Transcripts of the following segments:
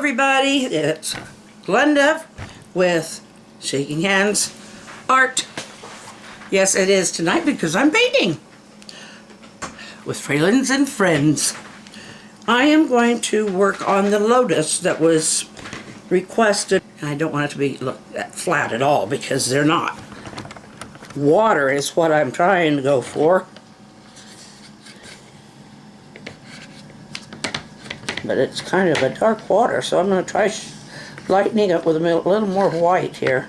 everybody, it's Glenda with Shaking Hands Art. Yes, it is tonight because I'm painting with Fralins and Friends. I am going to work on the Lotus that was requested. I don't want it to be look that flat at all because they're not. Water is what I'm trying to go for. But it's kind of a dark water, so I'm going to try lightening it with a little more white here.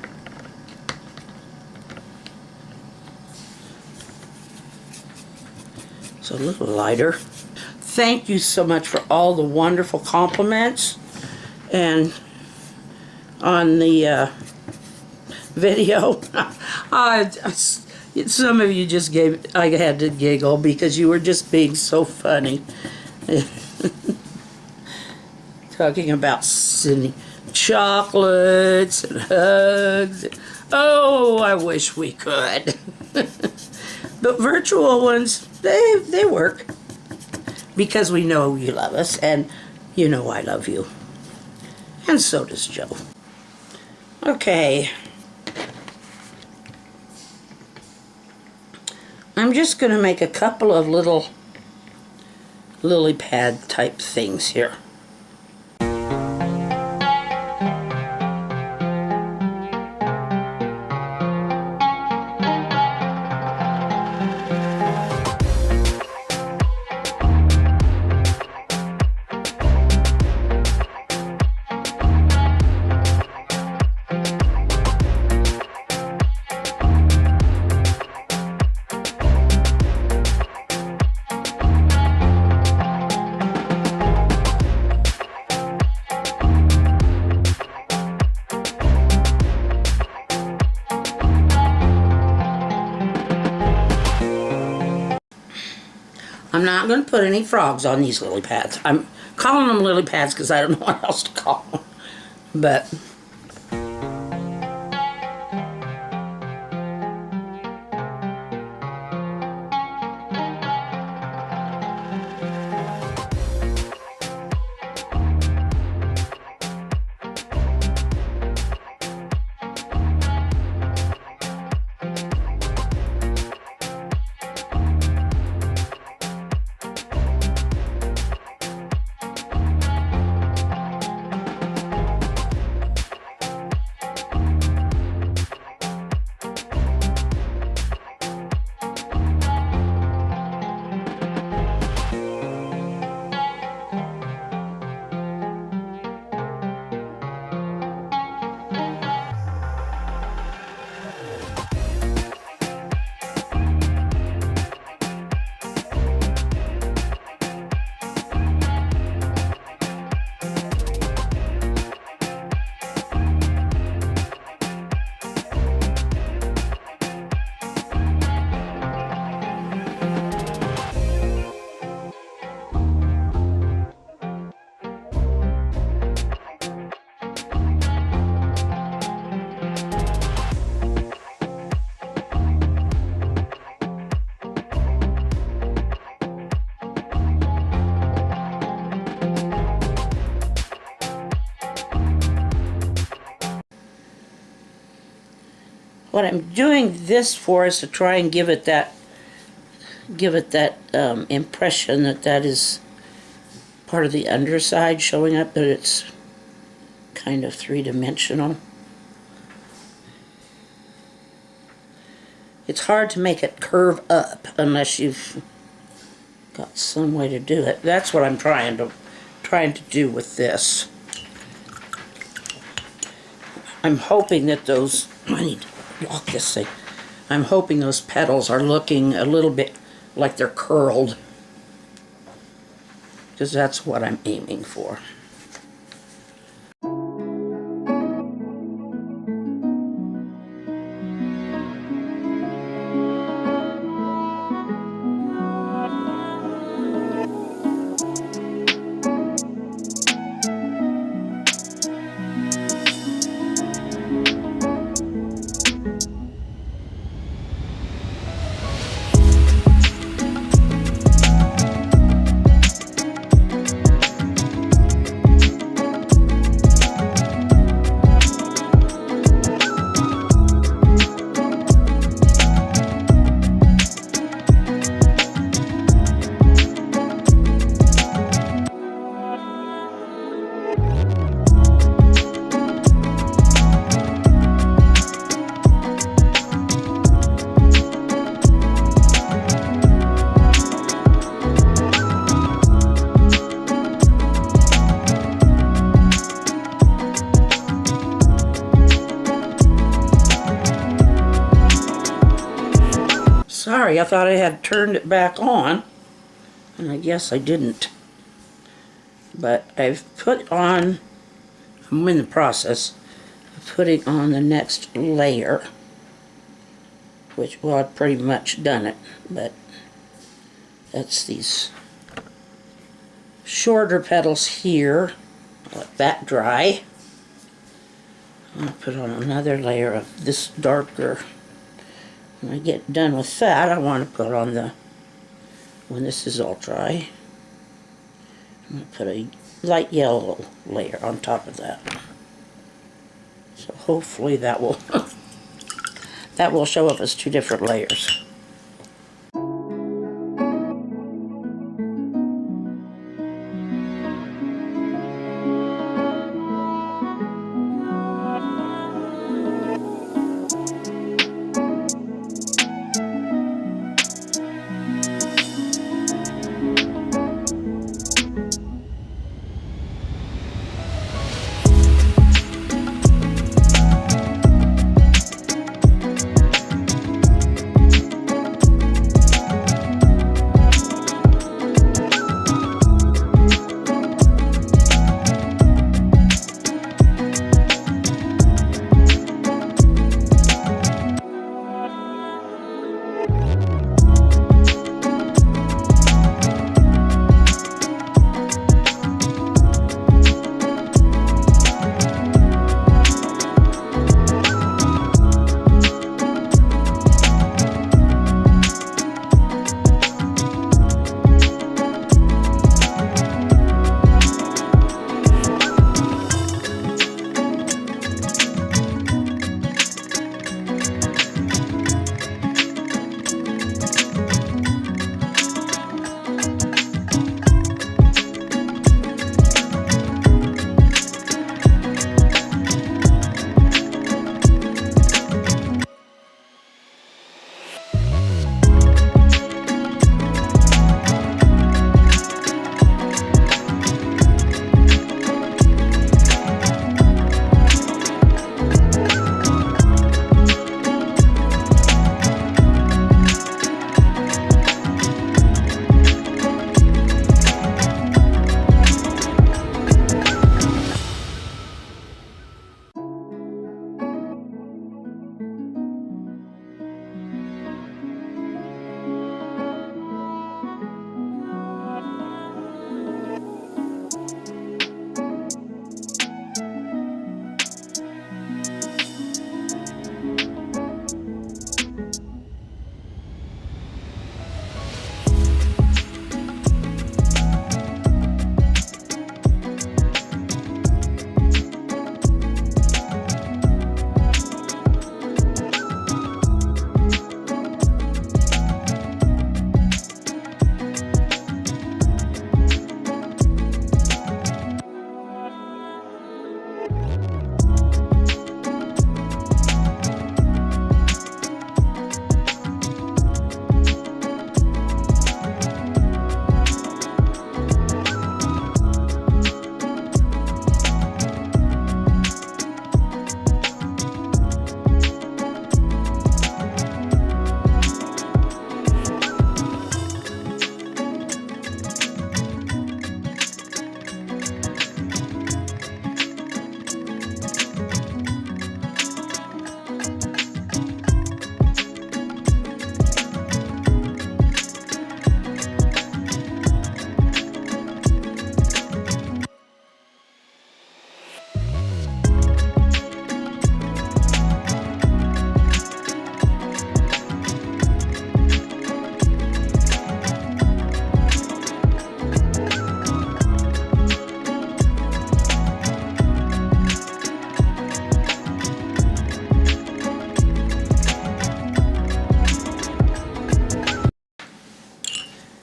It's a little lighter. Thank you so much for all the wonderful compliments and on the video. Some of you just I had to giggle because you were just being so funny. Talking about sending chocolates and hugs. Oh, I wish we could. But virtual ones, they work. Because we know you love us, and you know I love you. And so does Joe. Okay. I'm just going to make a couple of little lily pad type things here. I'm not going to put any frogs on these lily pads. I'm calling them lily pads because I don't know what else to call them. But what I'm doing this for is to try and give it that impression that is part of the underside showing up, that it's kind of three-dimensional. It's hard to make it curve up unless you've got some way to do it. That's what I'm trying to do with this. I'm hoping that those I need to lock this thing. I'm hoping those petals are looking a little bit like they're curled, because that's what I'm aiming for. sorry, I thought I had turned it back on, and I guess I didn't. But I've put on, I'm in the process of putting on the next layer, which, well, I've pretty much done it, but that's these shorter petals here. Let that dry. I'm going to put on another layer of this darker. When I get done with that, I want to put on the, when this is all dry, I'm going to put a light yellow layer on top of that. So hopefully that will that will show up as two different layers.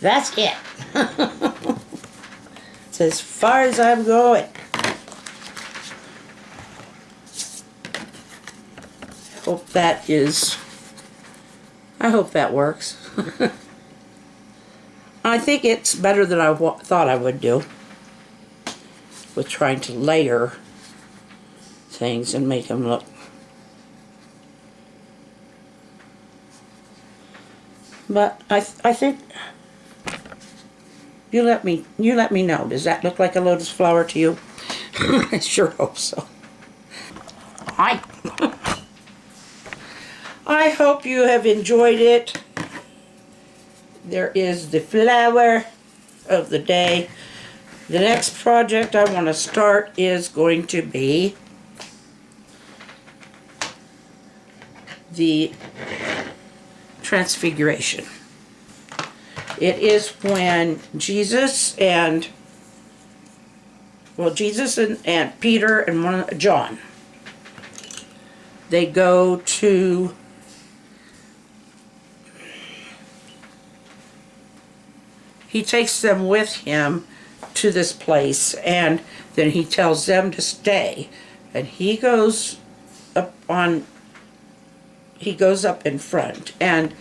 That's it. It's as far as I'm going. I hope that works. I think it's better than I thought I would do with trying to layer things and make them look But I think you let me know. Does that look like a lotus flower to you? I sure hope so. I hope you have enjoyed it. There is the flower of the day. The next project I want to start is going to be the Transfiguration. It is when Jesus and Peter and John, they go to he takes them with him to this place, and then he tells them to stay, and he goes up in front, and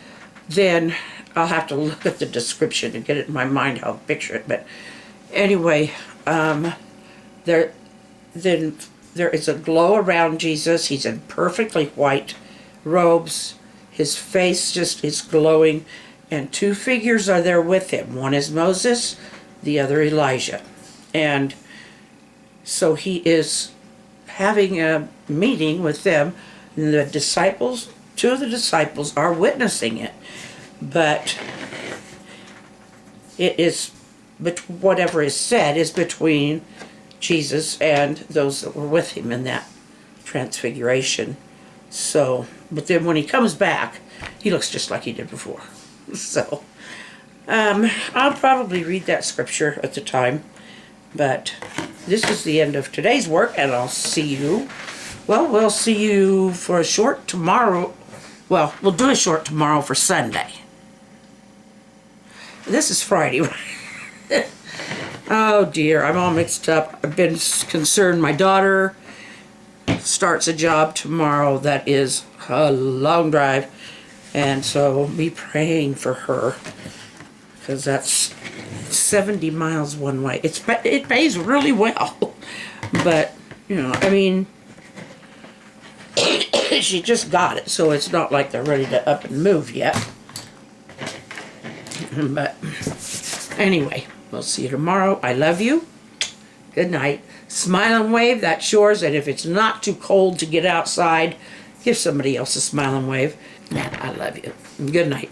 then I'll have to look at the description and get it in my mind how to picture it, but anyway, there is a glow around Jesus. He's in perfectly white robes. His face just is glowing, and two figures are there with him. One is Moses, the other Elijah. And so he is having a meeting with them, and the disciples, two of the disciples are witnessing it. But it is, whatever is said is between Jesus and those that were with him in that transfiguration. So, but then when he comes back, he looks just like he did before. So, I'll probably read that scripture at the time, but this is the end of today's work, and I'll see you, well, we'll see you for a short tomorrow. Well, we'll do a short tomorrow for Sunday. This is Friday. Oh dear, I'm all mixed up. I've been concerned. My daughter starts a job tomorrow that is a long drive, and so be praying for her, because that's 70 miles one way. It pays really well, but you know, I mean, she just got it, so it's not like they're ready to up and move yet. But anyway, we'll see you tomorrow. I love you. Good night. Smile and wave, that's yours. And if it's not too cold to get outside, give somebody else a smile and wave. And I love you. Good night.